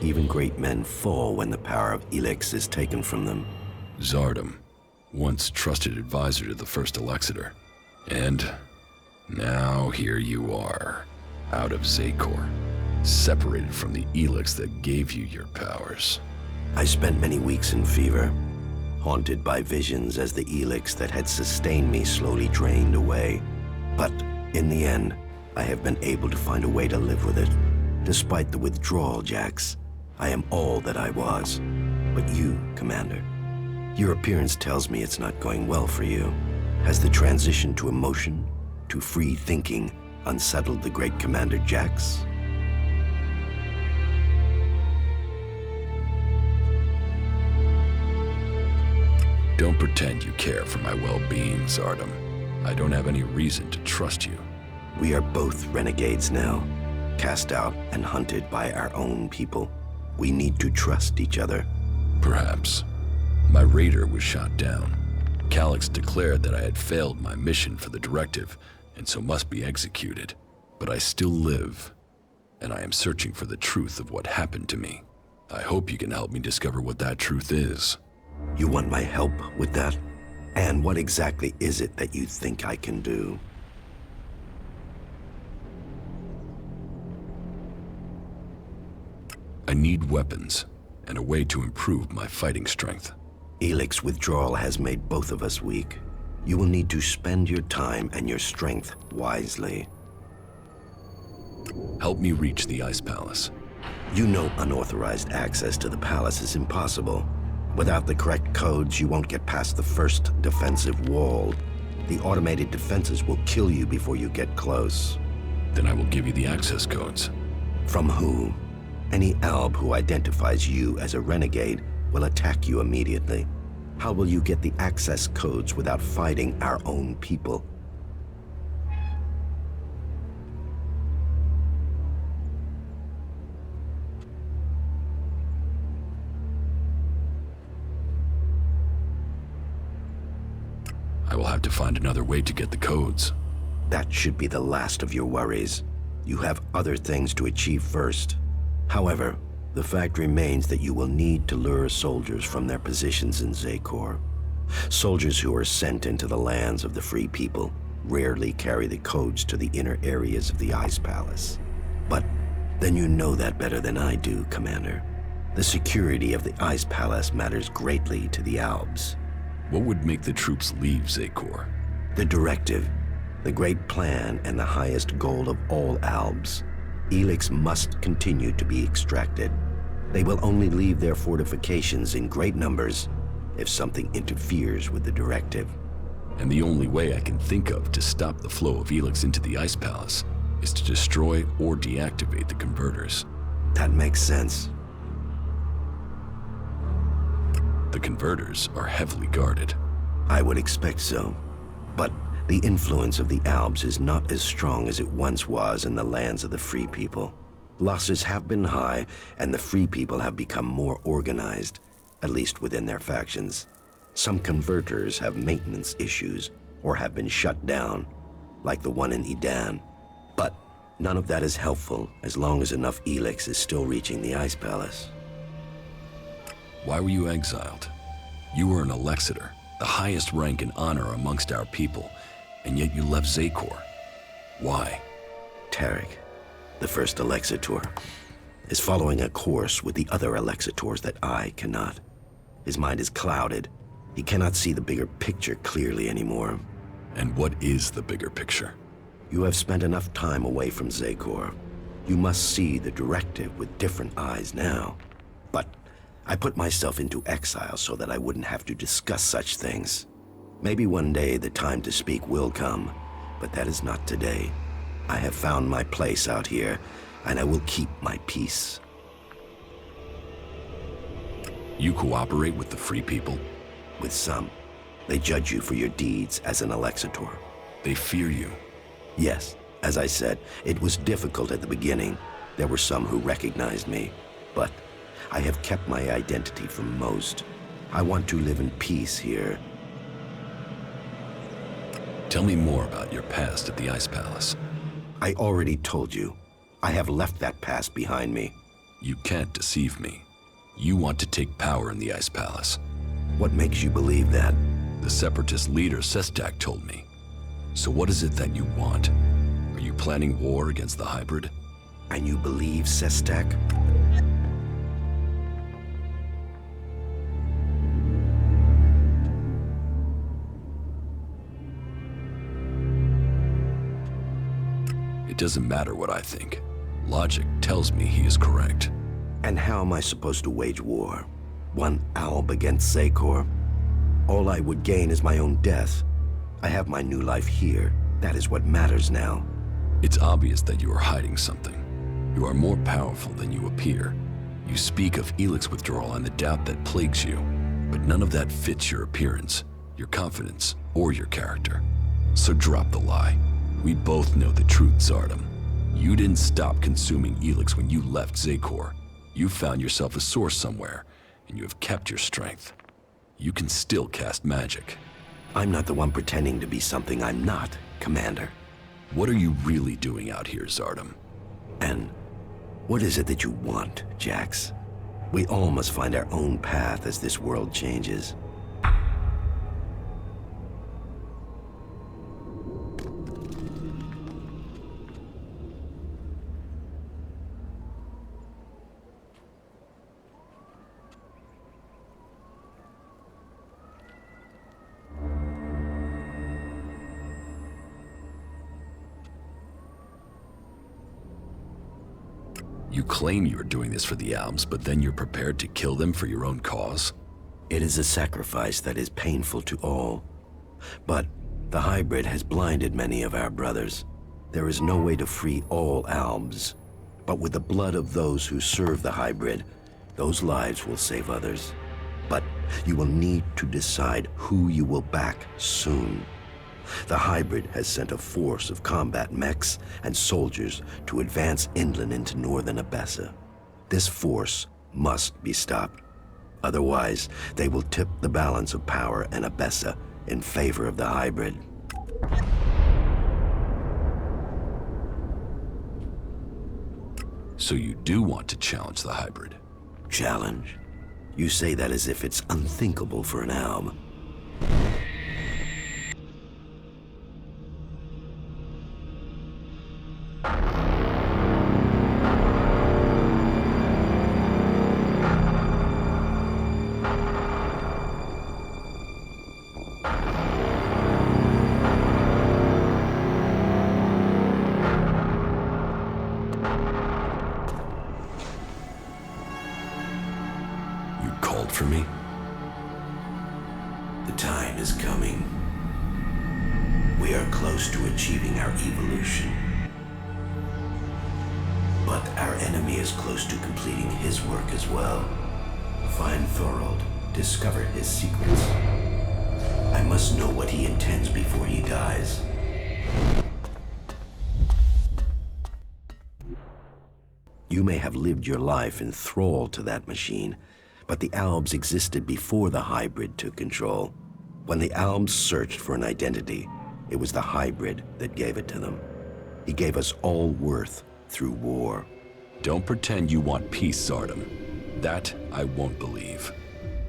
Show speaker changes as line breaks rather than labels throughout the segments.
Even great men fall when the power of Elex is taken from them.
Zardom, once trusted advisor to the first Elexator. And now here you are, out of Zakor, separated from the Elex that gave you your powers.
I spent many weeks in fever, haunted by visions as the Elex that had sustained me slowly drained away. But in the end, I have been able to find a way to live with it. Despite the withdrawal, Jax, I am all that I was. But you, Commander, your appearance tells me it's not going well for you. Has the transition to emotion, to free thinking, unsettled the great Commander Jax?
Don't pretend you care for my well-being, Zardom. I don't have any reason to trust you.
We are both renegades now, cast out and hunted by our own people. We need to trust each other.
Perhaps. My raider was shot down. Calyx declared that I had failed my mission for the directive, and so must be executed. But I still live, and I am searching for the truth of what happened to me. I hope you can help me discover what that truth is.
You want my help with that? And what exactly is it that you think I can do?
I need weapons, and a way to improve my fighting strength.
Elex withdrawal has made both of us weak. You will need to spend your time and your strength wisely.
Help me reach the Ice Palace.
You know unauthorized access to the palace is impossible. Without the correct codes, you won't get past the first defensive wall. The automated defenses will kill you before you get close.
Then I will give you the access codes.
From who? Any Alb who identifies you as a renegade will attack you immediately. How will you get the access codes without fighting our own people?
I will have to find another way to get the codes.
That should be the last of your worries. You have other things to achieve first. However, the fact remains that you will need to lure soldiers from their positions in Zakor. Soldiers who are sent into the lands of the free people rarely carry the codes to the inner areas of the Ice Palace. But then you know that better than I do, Commander. The security of the Ice Palace matters greatly to the Albs.
What would make the troops leave Zakor?
The directive, the great plan, and the highest goal of all Albs. Elex must continue to be extracted. They will only leave their fortifications in great numbers if something interferes with the directive.
And the only way I can think of to stop the flow of Elex into the Ice Palace is to destroy or deactivate the converters.
That makes sense.
The converters are heavily guarded.
I would expect so. But the influence of the Albs is not as strong as it once was in the lands of the Free People. Losses have been high, and the Free People have become more organized, at least within their factions. Some converters have maintenance issues, or have been shut down, like the one in Edan. But none of that is helpful as long as enough Elex is still reaching the Ice Palace.
Why were you exiled? You were an Elexator, the highest rank and honor amongst our people, and yet you left Zakor. Why?
Tarek, the first Elexator, is following a course with the other Elexators that I cannot. His mind is clouded. He cannot see the bigger picture clearly anymore.
And what is the bigger picture?
You have spent enough time away from Zakor. You must see the directive with different eyes now. But I put myself into exile so that I wouldn't have to discuss such things. Maybe one day the time to speak will come, but that is not today. I have found my place out here, and I will keep my peace.
You cooperate with the Free People?
With some. They judge you for your deeds as an Elexator.
They fear you?
Yes. As I said, it was difficult at the beginning. There were some who recognized me, but I have kept my identity from most. I want to live in peace here.
Tell me more about your past at the Ice Palace.
I already told you. I have left that past behind me.
You can't deceive me. You want to take power in the Ice Palace.
What makes you believe that?
The Separatist leader, Sestak, told me. So what is it that you want? Are you planning war against the hybrid?
And you believe Sestak?
It doesn't matter what I think. Logic tells me he is correct.
And how am I supposed to wage war? One alb against Zakor? All I would gain is my own death. I have my new life here. That is what matters now.
It's obvious that you are hiding something. You are more powerful than you appear. You speak of Elex withdrawal and the doubt that plagues you, but none of that fits your appearance, your confidence, or your character. So drop the lie. We both know the truth, Zardom. You didn't stop consuming Elex when you left Zakor. You found yourself a source somewhere, and you have kept your strength. You can still cast magic.
I'm not the one pretending to be something I'm not, Commander.
What are you really doing out here, Zardom?
And what is it that you want, Jax? We all must find our own path as this world changes.
You claim you are doing this for the Alms, but then you're prepared to kill them for your own cause?
It is a sacrifice that is painful to all. But the hybrid has blinded many of our brothers. There is no way to free all Albs. But with the blood of those who serve the hybrid, those lives will save others. But you will need to decide who you will back soon. The hybrid has sent a force of combat mechs and soldiers to advance inland into northern Abessa. This force must be stopped. Otherwise, they will tip the balance of power in Abessa in favor of the hybrid.
So you do want to challenge the hybrid?
Challenge? You say that as if it's unthinkable for an Alb.
For me?
The time is coming. We are close to achieving our evolution. But our enemy is close to completing his work as well. Find Thorold, discover his secrets. I must know what he intends before he dies. You may have lived your life in thrall to that machine, but the Albs existed before the hybrid took control. When the Albs searched for an identity, it was the hybrid that gave it to them. He gave us all worth through war.
Don't pretend you want peace, Zardom. That I won't believe.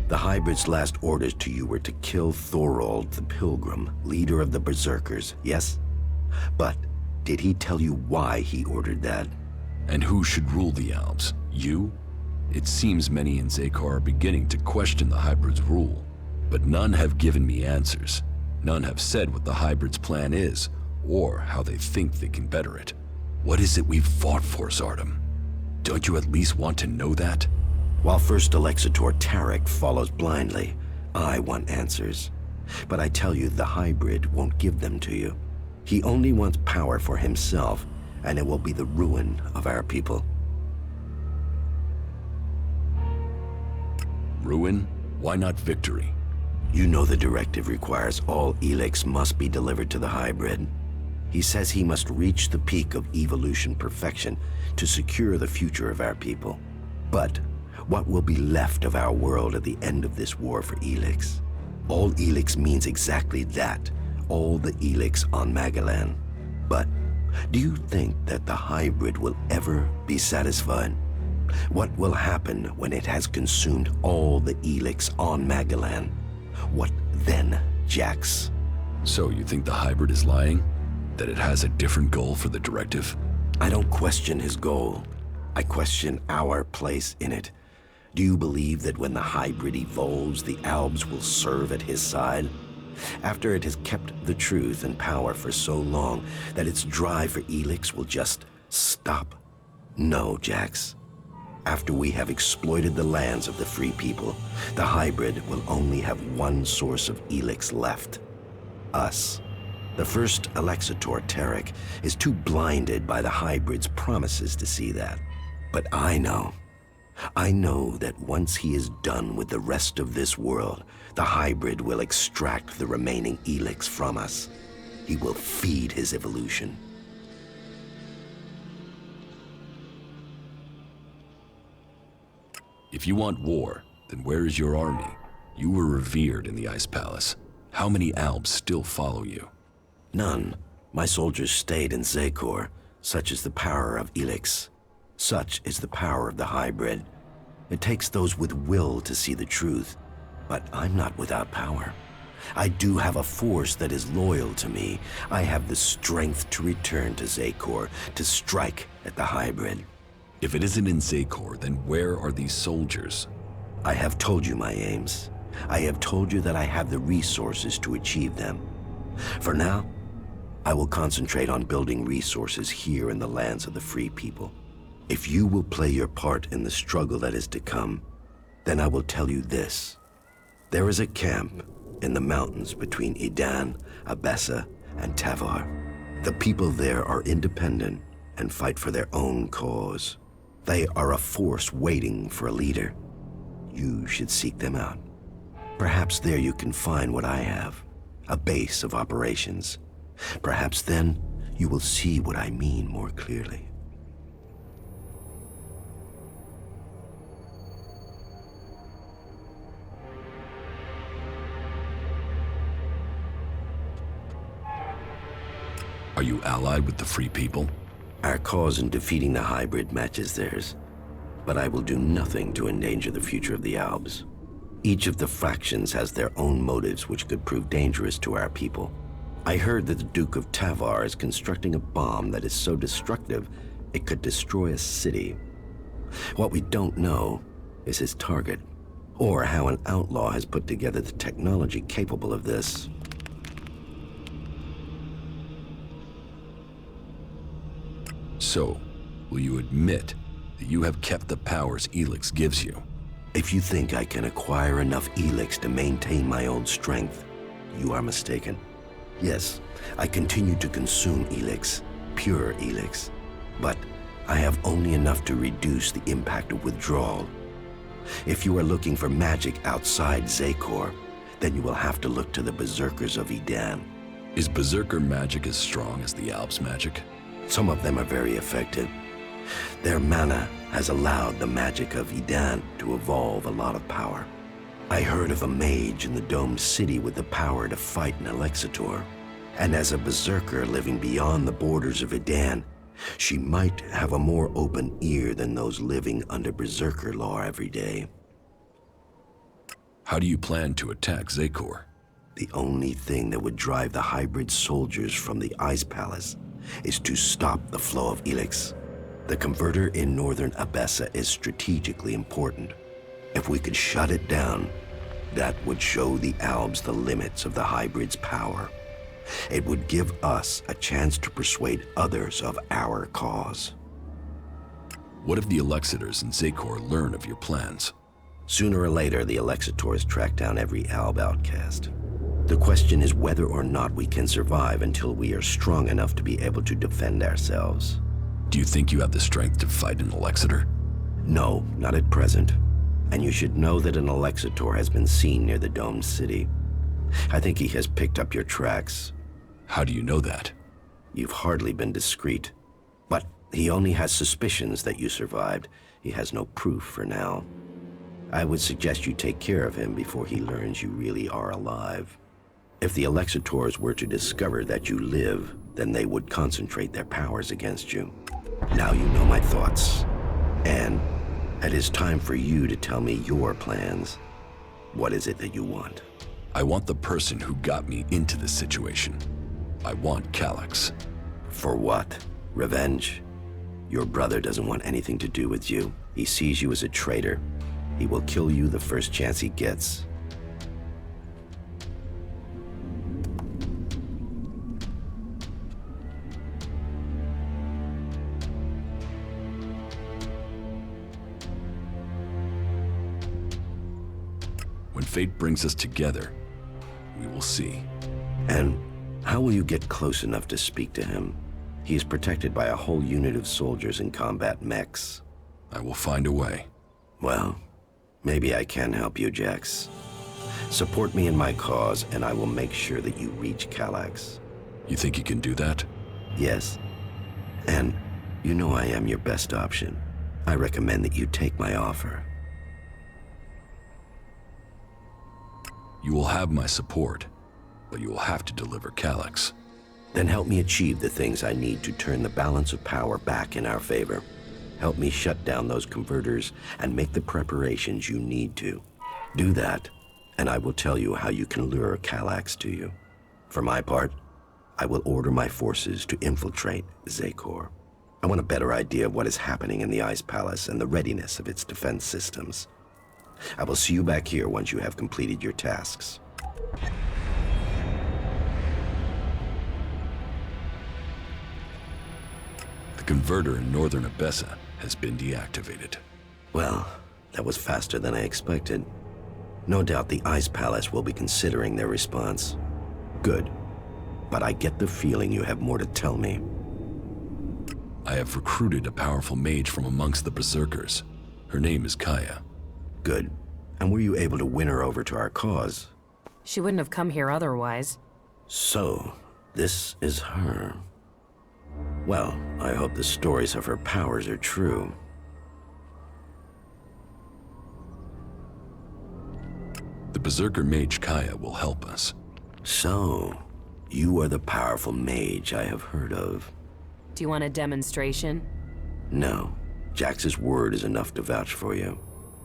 The hybrid's last orders to you were to kill Thorold the Pilgrim, leader of the Berserkers, yes? But did he tell you why he ordered that?
And who should rule the Albs? You? It seems many in Zakor are beginning to question the hybrid's rule, but none have given me answers. None have said what the hybrid's plan is, or how they think they can better it. What is it we've fought for, Zardom? Don't you at least want to know that?
While First Alexitor Tarek follows blindly, I want answers. But I tell you, the hybrid won't give them to you. He only wants power for himself, and it will be the ruin of our people.
Ruin? Why not victory?
You know the directive requires all Elex must be delivered to the hybrid. He says he must reach the peak of evolution perfection to secure the future of our people. But what will be left of our world at the end of this war for Elex? All Elex means exactly that, all the Elex on Magalan. But do you think that the hybrid will ever be satisfied? What will happen when it has consumed all the Elex on Magellan? What then, Jax?
So you think the hybrid is lying? That it has a different goal for the directive?
I don't question his goal. I question our place in it. Do you believe that when the hybrid evolves, the Albs will serve at his side? After it has kept the truth and power for so long that its drive for Elex will just stop? No, Jax. After we have exploited the lands of the free people, the hybrid will only have one source of Elex left. Us. The first Alexitor, Tarek, is too blinded by the hybrid's promises to see that. But I know that once he is done with the rest of this world, the hybrid will extract the remaining Elex from us. He will feed his evolution.
If you want war, then where is your army? You were revered in the Ice Palace. How many Albs still follow you?
None. My soldiers stayed in Zekor. Such is the power of Elex. Such is the power of the hybrid. It takes those with will to see the truth. But I'm not without power. I do have a force that is loyal to me. I have the strength to return to Zekor, to strike at the hybrid.
If it isn't in Zekor, then where are these soldiers?
I have told you my aims. I have told you that I have the resources to achieve them. For now, I will concentrate on building resources here in the lands of the free people. If you will play your part in the struggle that is to come, then I will tell you this. There is a camp in the mountains between Idan, Abessa, and Tavar. The people there are independent and fight for their own cause. They are a force waiting for a leader. You should seek them out. Perhaps there you can find what I have, a base of operations. Perhaps then you will see what I mean more clearly.
Are you allied with the Free People?
Our cause in defeating the hybrid matches theirs, but I will do nothing to endanger the future of the Albs. Each of the factions has their own motives which could prove dangerous to our people. I heard that the Duke of Tavar is constructing a bomb that is so destructive it could destroy a city. What we don't know is his target, or how an outlaw has put together the technology capable of this.
So, will you admit that you have kept the powers Elex gives you?
If you think I can acquire enough Elex to maintain my own strength, you are mistaken. Yes, I continue to consume Elex, pure Elex, but I have only enough to reduce the impact of withdrawal. If you are looking for magic outside Zekor, then you will have to look to the Berserkers of Idan.
Is Berserker magic as strong as the Albs' magic?
Some of them are very effective. Their mana has allowed the magic of Idan to evolve a lot of power. I heard of a mage in the domed city with the power to fight an Alexitor. And as a berserker living beyond the borders of Idan, she might have a more open ear than those living under berserker law every day.
How do you plan to attack Zekor?
The only thing that would drive the hybrid soldiers from the Ice Palace is to stop the flow of Elex. The converter in northern Abessa is strategically important. If we could shut it down, that would show the Albs the limits of the hybrid's power. It would give us a chance to persuade others of our cause.
What if the Alexitors in Zekor learn of your plans?
Sooner or later, the Alexitors track down every Alb outcast. The question is whether or not we can survive until we are strong enough to be able to defend ourselves.
Do you think you have the strength to fight an Alexitor?
No, not at present. And you should know that an Alexitor has been seen near the domed city. I think he has picked up your tracks.
How do you know that?
You've hardly been discreet. But he only has suspicions that you survived. He has no proof for now. I would suggest you take care of him before he learns you really are alive. If the Alexitors were to discover that you live, then they would concentrate their powers against you. Now you know my thoughts. And It is time for you to tell me your plans. What is it that you want?
I want the person who got me into this situation. I want Calyx.
For what? Revenge? Your brother doesn't want anything to do with you. He sees you as a traitor. He will kill you the first chance he gets.
When fate brings us together, we will see.
And how will you get close enough to speak to him? He is protected by a whole unit of soldiers in combat mechs.
I will find a way.
Well, maybe I can help you, Jax. Support me in my cause, and I will make sure that you reach Calyx.
You think you can do that?
Yes. And you know I am your best option. I recommend that you take my offer.
You will have my support, but you will have to deliver Calyx.
Then help me achieve the things I need to turn the balance of power back in our favor. Help me shut down those converters and make the preparations you need to. Do that, and I will tell you how you can lure Calyx to you. For my part, I will order my forces to infiltrate Zakor. I want a better idea of what is happening in the Ice Palace and the readiness of its defense systems. I will see you back here once you have completed your tasks.
The converter in northern Abessa has been deactivated.
Well, that was faster than I expected. No doubt the Ice Palace will be considering their response. Good. But I get the feeling you have more to tell me.
I have recruited a powerful mage from amongst the Berserkers. Her name is Kaya.
Good. And were you able to win her over to our cause?
She wouldn't have come here otherwise.
So, this is her. Well, I hope the stories of her powers are true.
The Berserker mage Kaya will help us.
So, you are the powerful mage I have heard of.
Do you want a demonstration?
No. Jax's word is enough to vouch for you.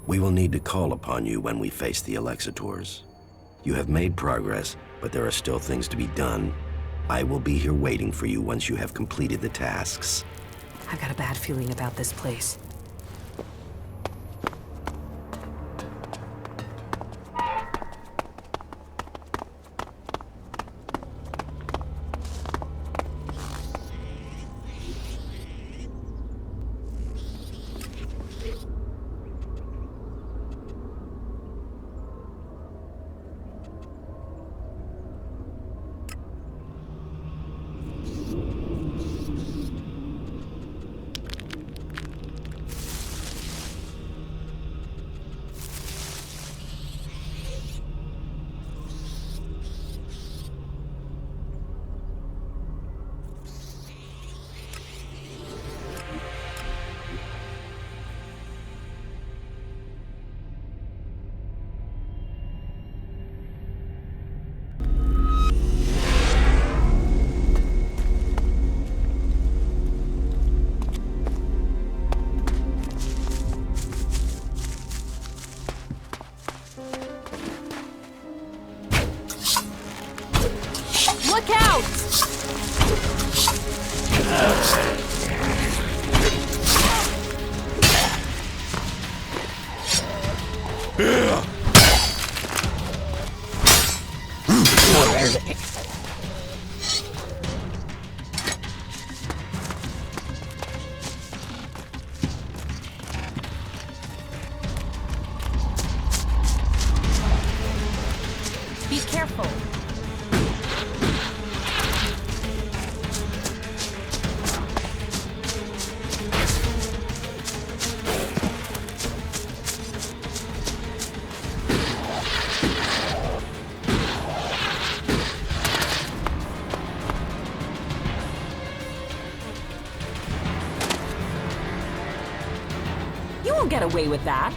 We will need to call upon you when we face the Alexitors. You have made progress, but there are still things to be done. I will be here waiting for you once you have completed the tasks.
I've got a bad feeling about this place. Look out! Be careful. You won't get away with that.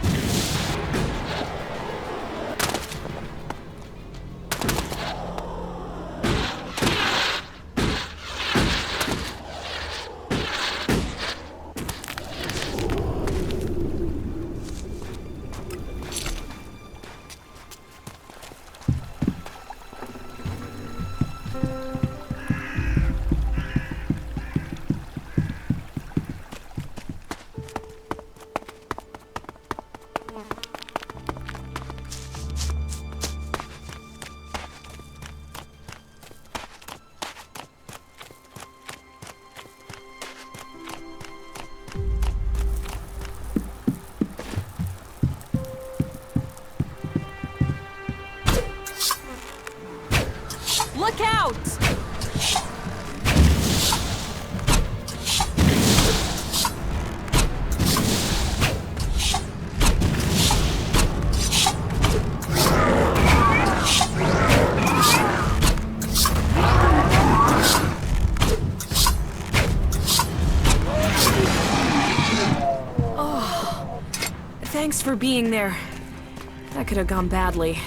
Thanks for being there. That could have gone badly.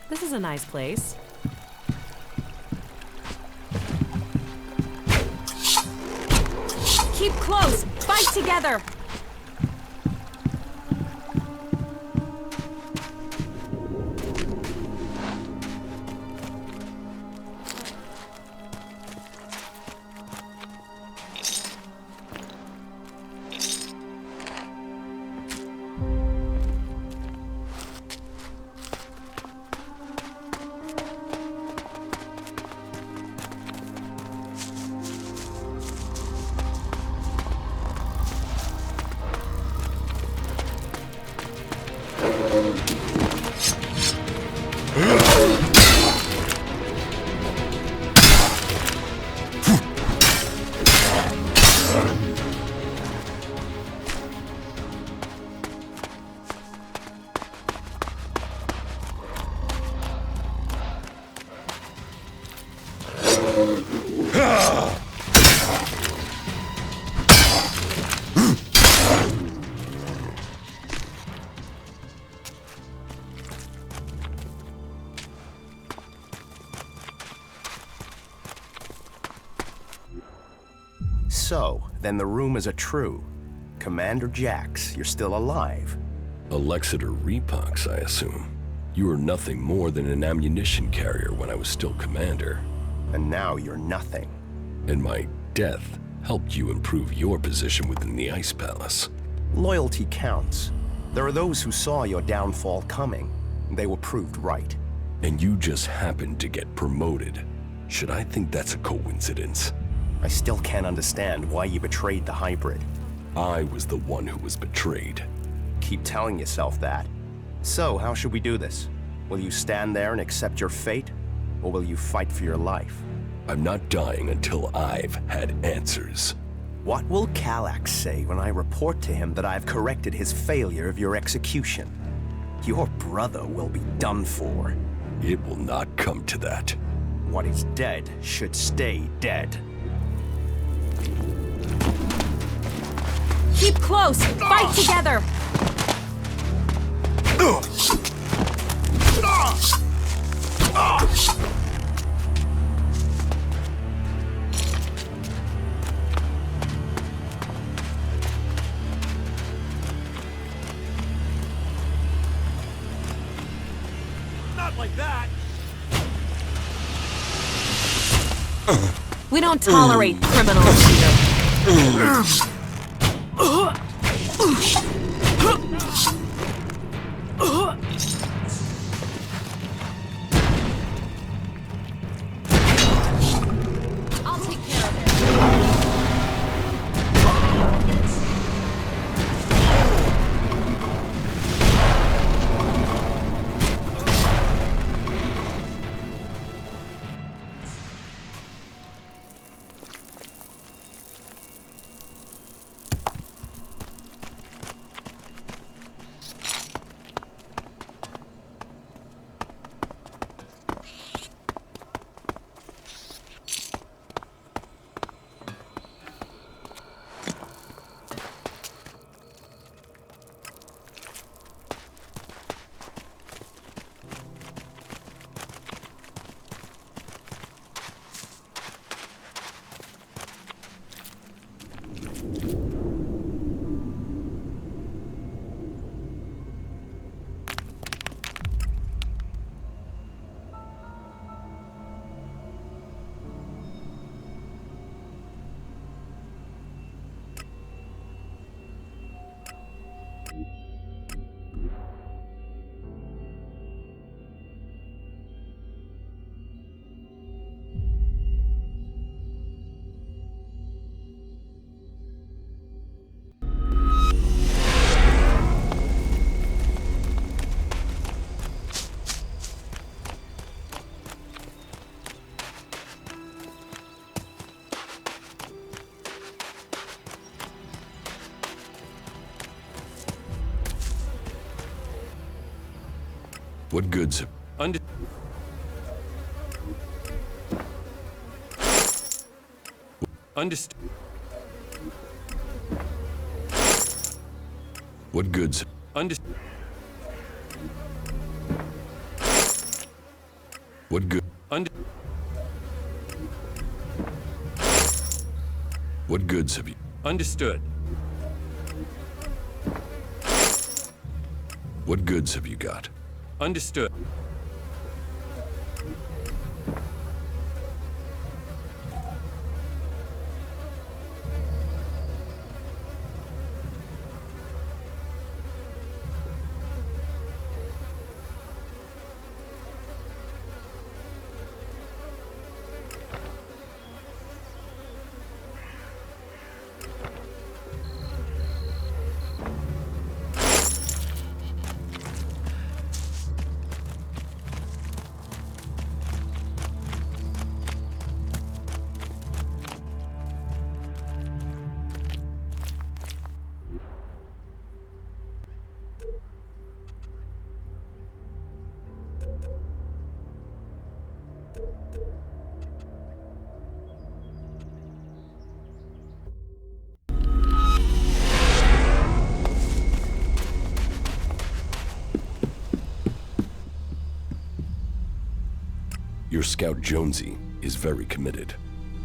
This is a nice place. Keep close! Fight together!
So, then the rumors are true. Commander Jax, you're still alive.
Alexeter Repox, I assume. You were nothing more than an ammunition carrier when I was still commander.
And now you're nothing.
And my death helped you improve your position within the Ice Palace.
Loyalty counts. There are those who saw your downfall coming. They were proved right.
And you just happened to get promoted. Should I think that's a coincidence?
I still can't understand why you betrayed the hybrid.
I was the one who was betrayed.
Keep telling yourself that. So, how should we do this? Will you stand there and accept your fate? Or will you fight for your life?
I'm not dying until I've had answers.
What will Calax say when I report to him that I've corrected his failure of your execution? Your brother will be done for.
It will not come to that.
What is dead should stay dead.
Keep close! Fight together!
Not like that!
We don't tolerate criminals here. I'll take care of it.
What goods have...
Understood.
What goods... What good... What goods have you...
Understood.
What goods have you got?
Understood.
Your scout Jonesy is very committed.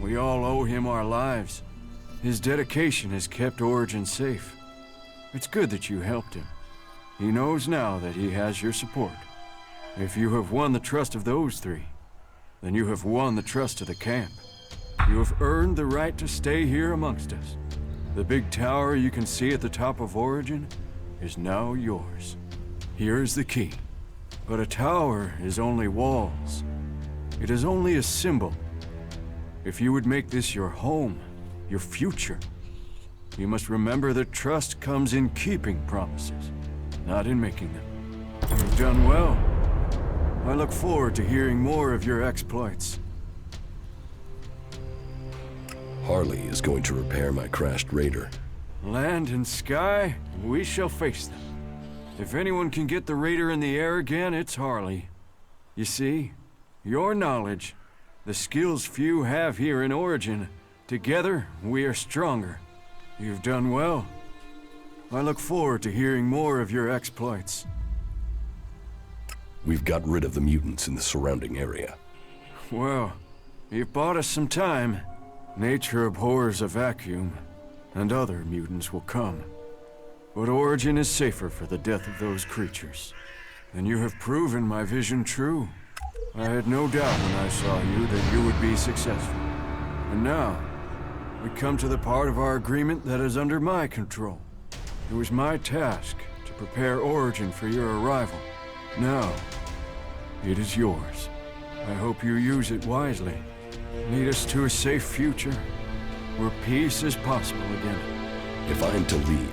We all owe him our lives. His dedication has kept Origin safe. It's good that you helped him. He knows now that he has your support. If you have won the trust of those three, then you have won the trust of the camp. You have earned the right to stay here amongst us. The big tower you can see at the top of Origin is now yours. Here is the key. But a tower is only walls. It is only a symbol. If you would make this your home, your future, you must remember that trust comes in keeping promises, not in making them. You've done well. I look forward to hearing more of your exploits.
Harley is going to repair my crashed raider.
Land and sky, we shall face them. If anyone can get the raider in the air again, it's Harley. You see, your knowledge, the skills few have here in Origin, together we are stronger. You've done well. I look forward to hearing more of your exploits.
We've got rid of the mutants in the surrounding area.
Well, you've bought us some time. Nature abhors a vacuum, and other mutants will come. But Origin is safer for the death of those creatures. And you have proven my vision true. I had no doubt when I saw you that you would be successful. And now, we come to the part of our agreement that is under my control. It was my task to prepare Origin for your arrival. Now, it is yours. I hope you use it wisely. Lead us to a safe future, where peace is possible again.
If I am to lead,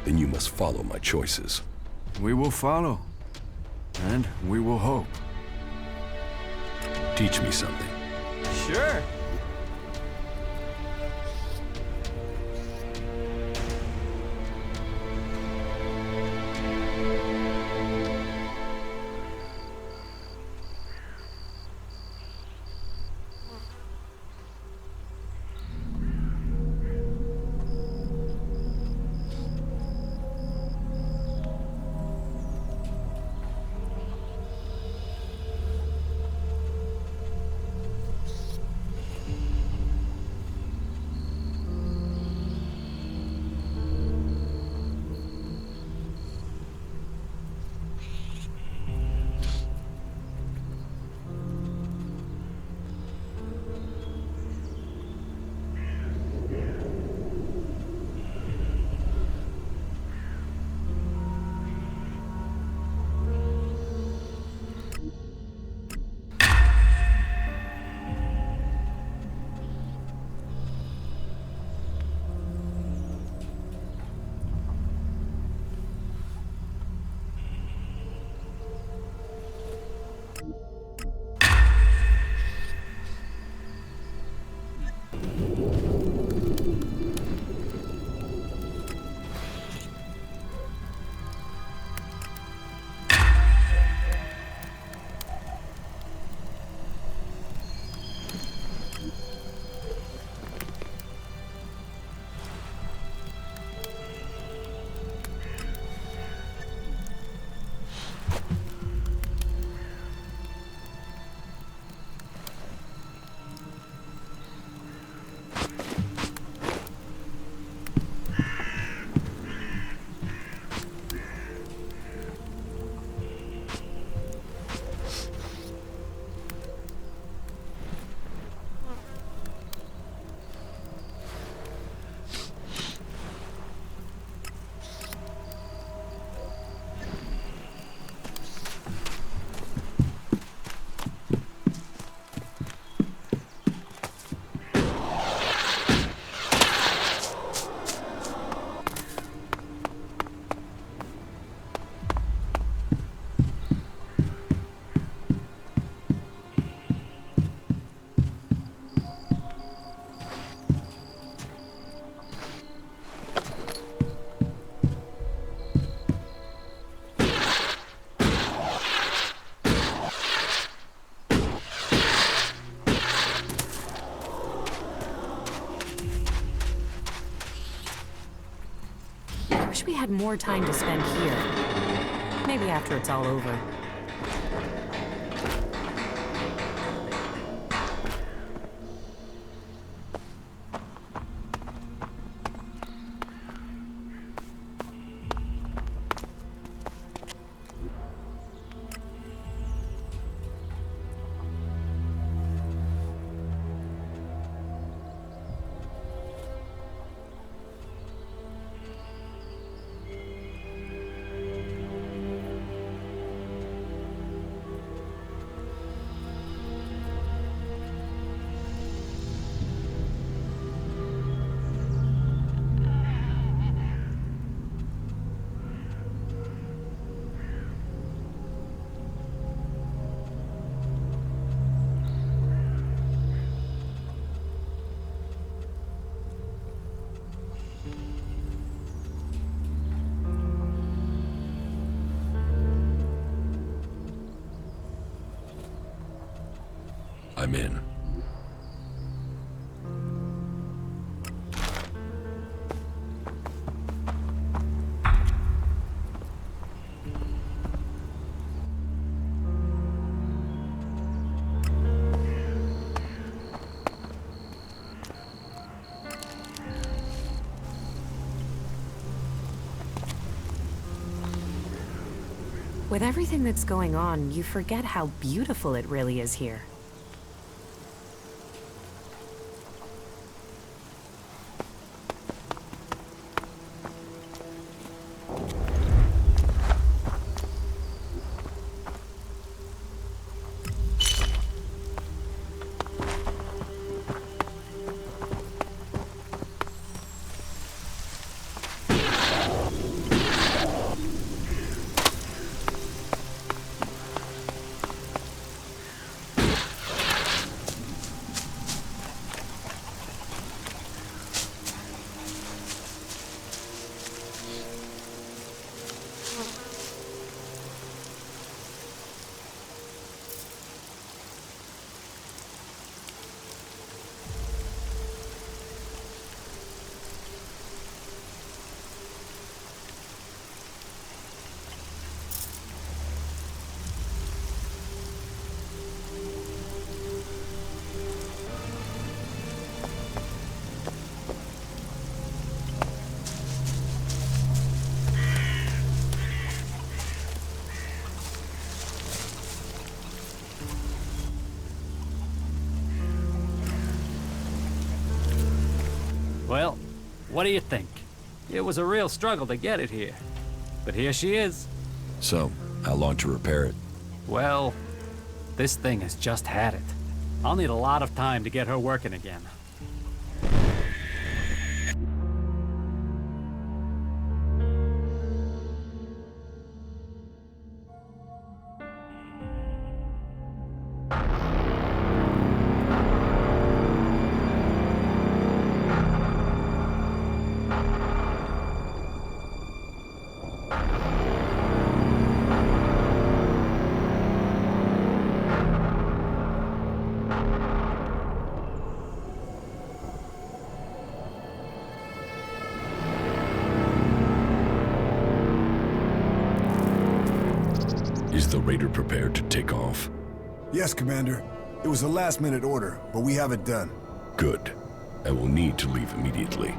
then you must follow my choices.
We will follow, and we will hope.
Teach me something.
Sure.
had more time to spend here. Maybe after it's all over.
I'm in.
With everything that's going on, you forget how beautiful it really is here.
Well, what do you think? It was a real struggle to get it here. But here she is.
So, how long to repair it?
Well, this thing has just had it. I'll need a lot of time to get her working again.
Is the raider prepared to take off?
Yes, Commander. It was a last-minute order, but we have it done.
Good. I will need to leave immediately.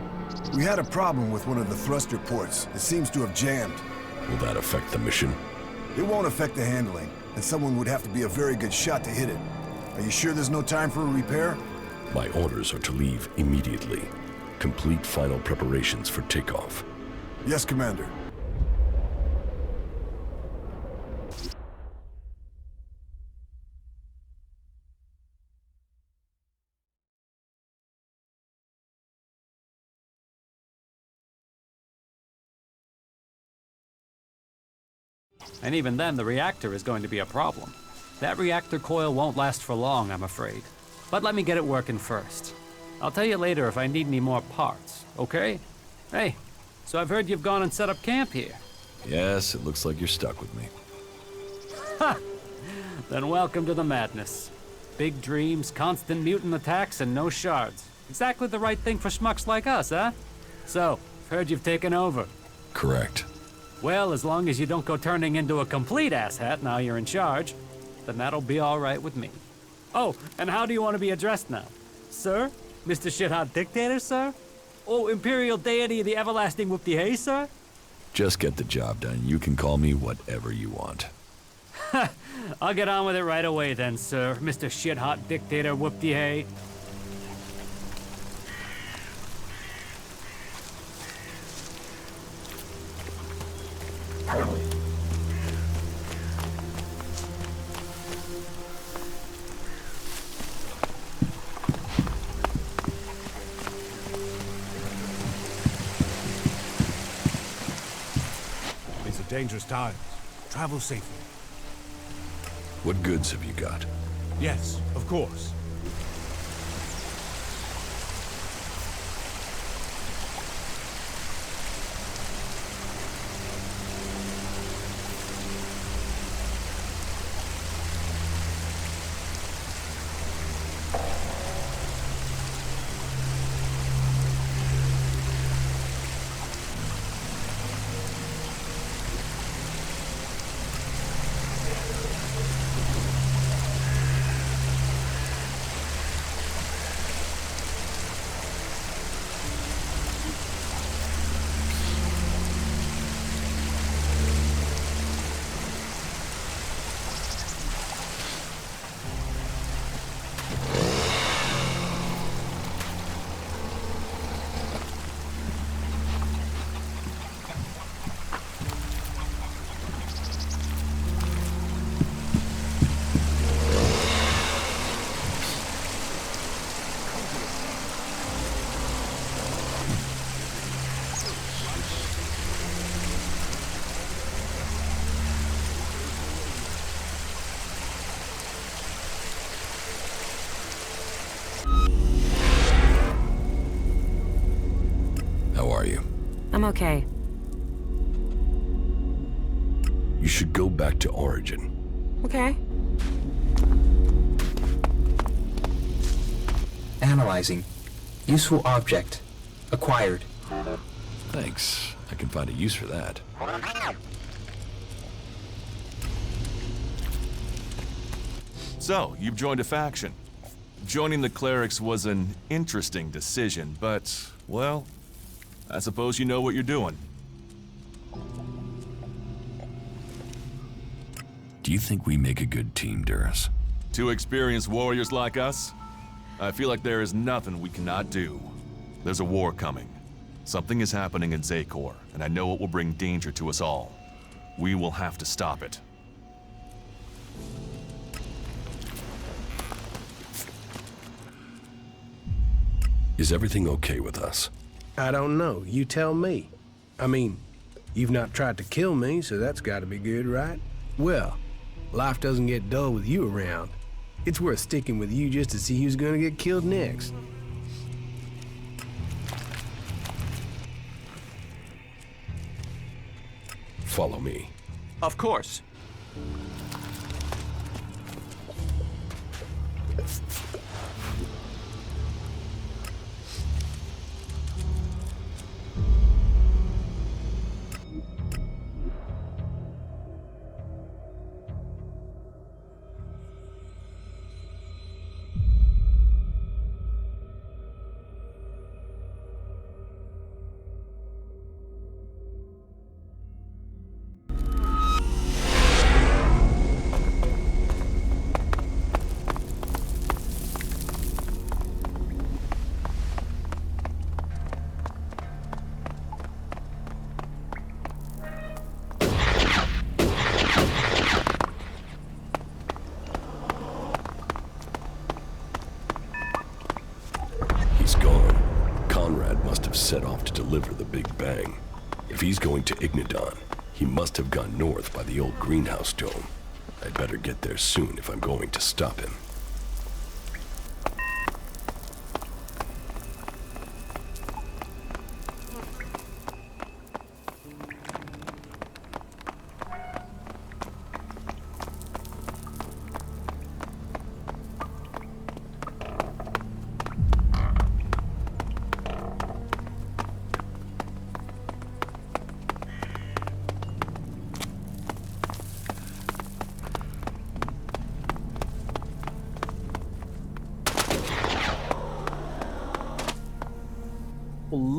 We had a problem with one of the thruster ports. It seems to have jammed.
Will that affect the mission?
It won't affect the handling, and someone would have to be a very good shot to hit it. Are you sure there's no time for a repair?
My orders are to leave immediately. Complete final preparations for takeoff.
Yes, Commander.
And even then, the reactor is going to be a problem. That reactor coil won't last for long, I'm afraid. But let me get it working first. I'll tell you later if I need any more parts, okay? Hey, so I've heard you've gone and set up camp here.
Yes, it looks like you're stuck with me.
Ha! Then welcome to the madness. Big dreams, constant mutant attacks, and no shards. Exactly the right thing for schmucks like us, huh? So, I've heard you've taken over.
Correct.
Well, as long as you don't go turning into a complete asshat now you're in charge, then that'll be all right with me. Oh, and how do you want to be addressed now? Sir? Mr. Shit-Hot Dictator, sir? Oh, Imperial Deity of the Everlasting Whoop-de-Hay, sir?
Just get the job done. You can call me whatever you want.
I'll get on with it right away then, sir. Mr. Shit-Hot Dictator Whoop-de-Hay.
These are dangerous times. Travel safely.
What goods have you got?
Yes, of course.
How are you?
I'm okay.
You should go back to Origin.
Okay.
Analyzing. Useful object. Acquired.
Thanks. I can find a use for that.
So, you've joined a faction. Joining the clerics was an interesting decision, but, well, I suppose you know what you're doing.
Do you think we make a good team, Duras?
Two experienced warriors like us? I feel like there is nothing we cannot do. There's a war coming. Something is happening in Zakor, and I know it will bring danger to us all. We will have to stop it.
Is everything okay with us?
I don't know. You tell me. I mean, you've not tried to kill me, so that's gotta be good, right? Well, life doesn't get dull with you around. It's worth sticking with you just to see who's gonna get killed next.
Follow me.
Of course.
Set off to deliver the Big Bang. If he's going to Ignadon, he must have gone north by the old greenhouse dome. I'd better get there soon if I'm going to stop him.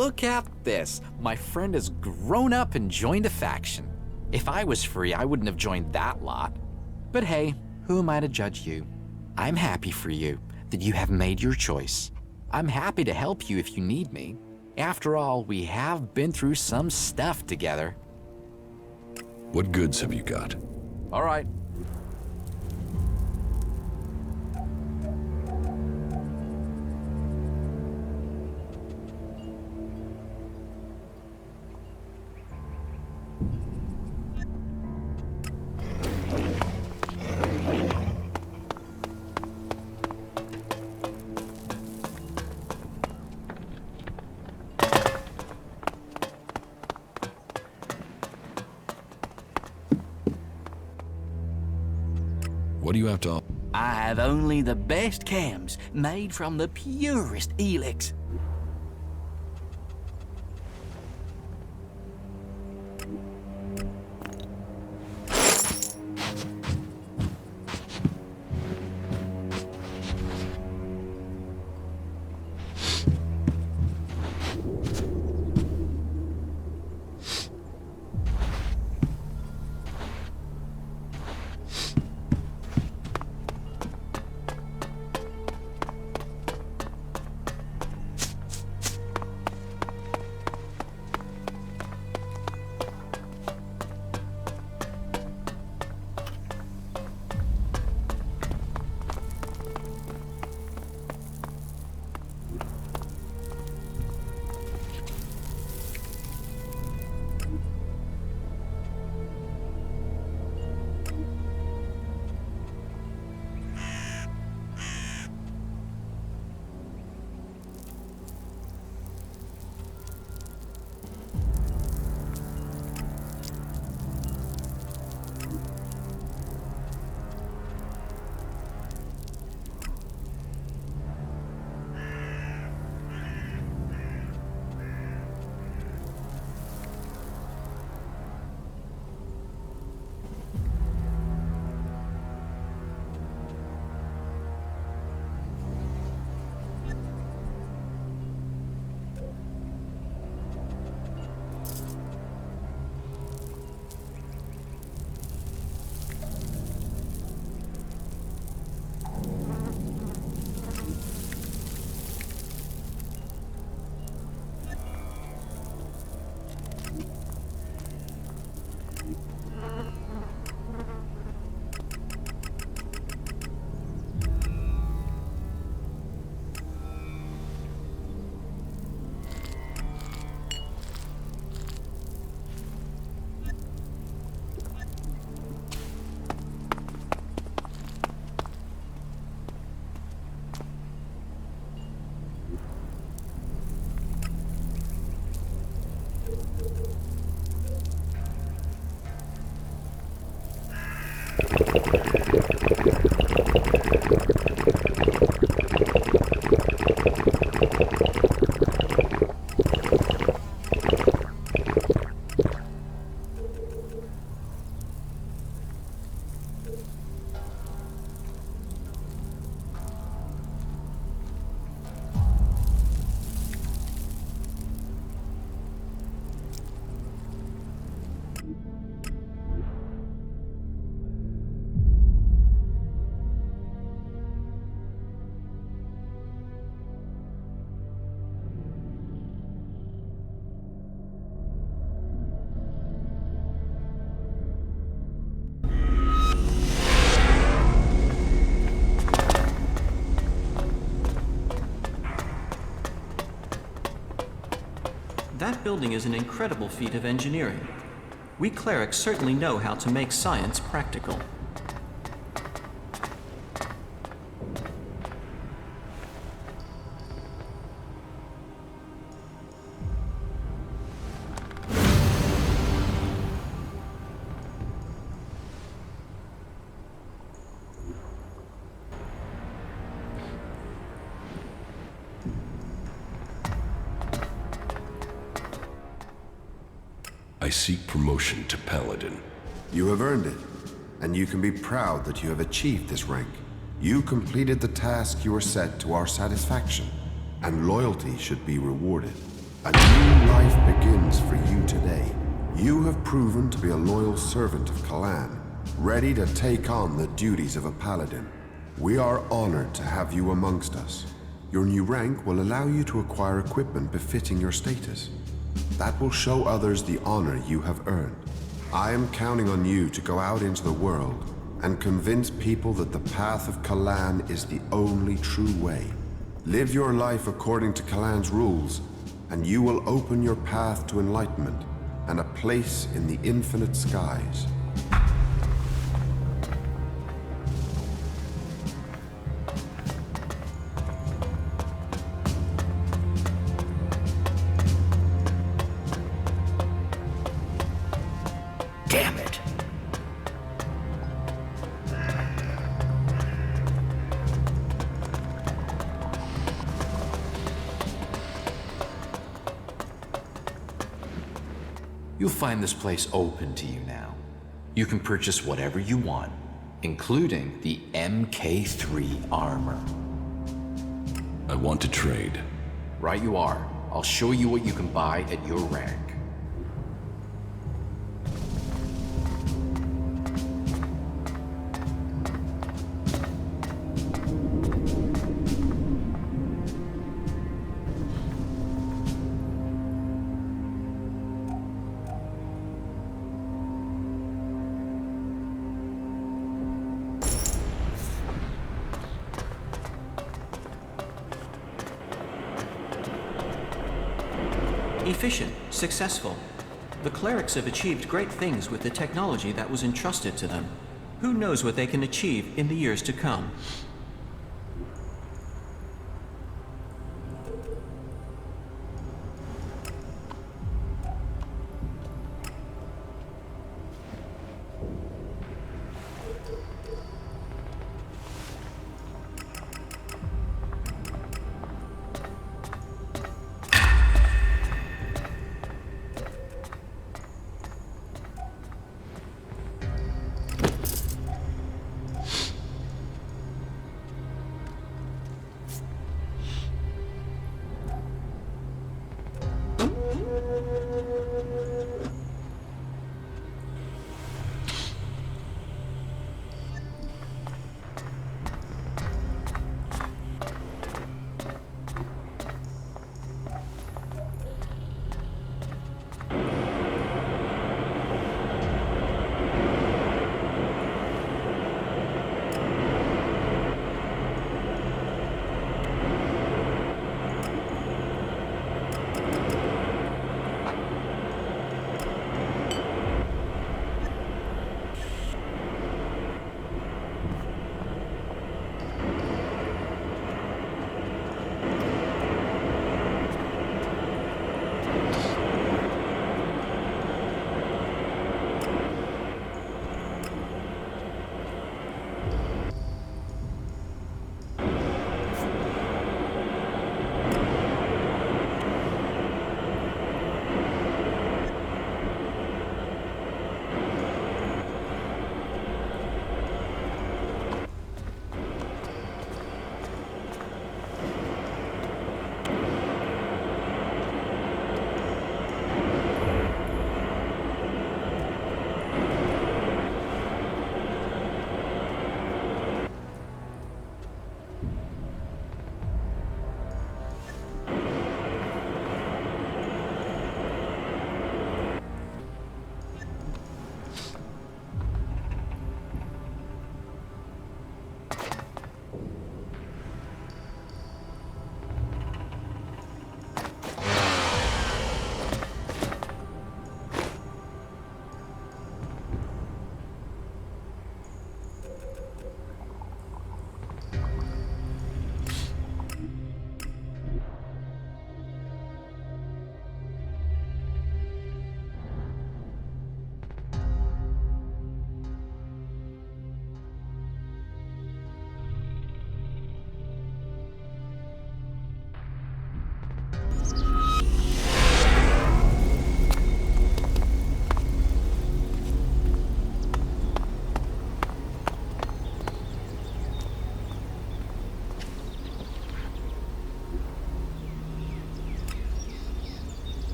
Look at this. My friend has grown up and joined a faction. If I was free, I wouldn't have joined that lot. But hey, who am I to judge you? I'm happy for you that you have made your choice. I'm happy to help you if you need me. After all, we have been through some stuff together.
What goods have you got?
All right.
What do you have to offer?
I have only the best cams made from the purest Elex.
That building is an incredible feat of engineering. We clerics certainly know how to make science practical.
I seek promotion to Paladin.
You have earned it, and you can be proud that you have achieved this rank. You completed the task you were set to our satisfaction, and loyalty should be rewarded. A new life begins for you today. You have proven to be a loyal servant of Kalan, ready to take on the duties of a paladin. We are honored to have you amongst us. Your new rank will allow you to acquire equipment befitting your status. That will show others the honor you have earned. I am counting on you to go out into the world and convince people that the path of Kalan is the only true way. Live your life according to Kalan's rules, and you will open your path to enlightenment and a place in the infinite skies.
Damn it.
You'll find this place open to you now. You can purchase whatever you want, including the MK3 armor.
I want to trade.
Right you are. I'll show you what you can buy at your rank.
Efficient, successful. The clerics have achieved great things with the technology that was entrusted to them. Who knows what they can achieve in the years to come?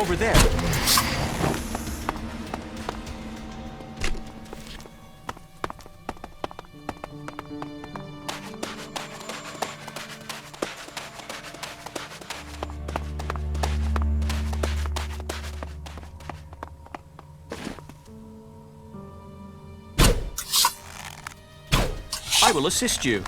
over there. I will assist you.